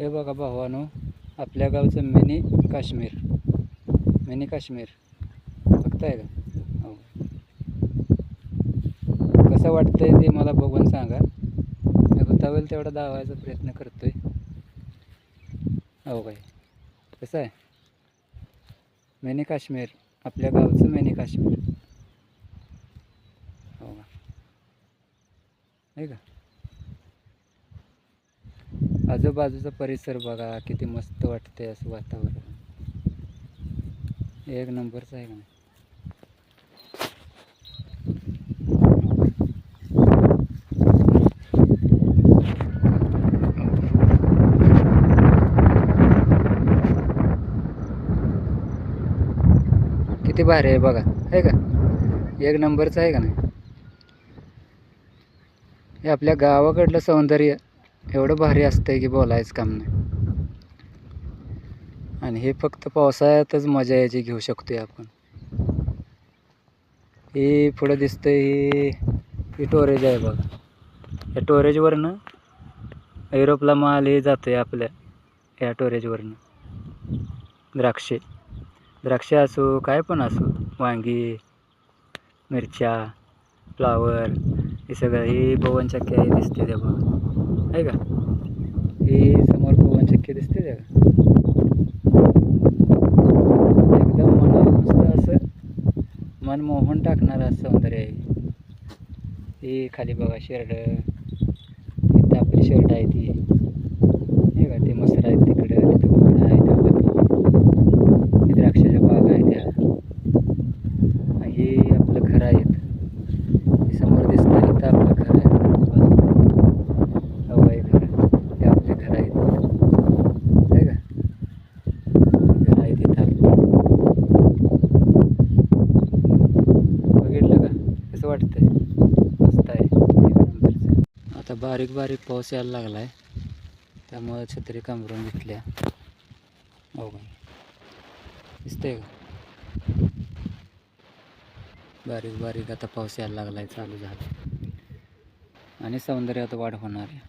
हे बघा भावानो, आपल्या गावचं मिनी काश्मीर. मिनी काश्मीर बघताय का? हो. कसं वाटतंय ते मला बघून सांगा. मी होता होईल तेवढा दावायचा प्रयत्न करतोय. हो काय, कसं आहे मिनी काश्मीर, आपल्या गावचं मिनी काश्मीर. हो का, आहे का? आजूबाजूचा परिसर बघा किती मस्त वाटतंय. असं वातावरण एक नंबरचं आहे का नाही? किती भारी आहे बघा, आहे का? एक नंबरचं आहे का नाही? हे आपल्या गावाकडलं सौंदर्य एवढं भारी असतंय की बोलायचं काम नाही. आणि हे फक्त पावसाळ्यातच मजा याची घेऊ शकतोय आपण. हे पुढं दिसतंय ही टोरेज आहे बघा. या टोरेजवरनं युरोपला माल हे जातोय आपल्या या टोरेजवरनं. द्राक्षे असो काय पण असो, वांगी, मिरच्या, फ्लावर, हे सगळं. ही पवनचक्की आहे दिसते त्या बघा, आहे का? ही समोर पवनचक्की दिसते त्या का? एकदम मनाला नुसतं असं मनमोहन टाकणारं असं सौंदर्य आहे. ही खाली बघा शेरड, इथं आपली शेरड आहे ती, हे का? ते मसर आहेत तिकडं, तिथं घोडा आहे त्या, द्राक्षाच्या बागा आहे त्या. हे आपलं घर आहे, समोर दिसतं इथं आपलं घर आहे. हवाई घर, हे आपले घर आहे का? घर आहे तिथं आपलं. बघितलं का कसं वाटतंय? मस्त आहे, एक नंबरचं. आता बारीक बारीक पाऊस यायला लागला आहे, त्यामुळे छत्री कांबरून घेतल्या. हो का, दिसतंय का? बारीक बारीक आता पाऊस यायला लागला आहे, चालू झाला आणि सौंदर्यात वाढ होणार आहे.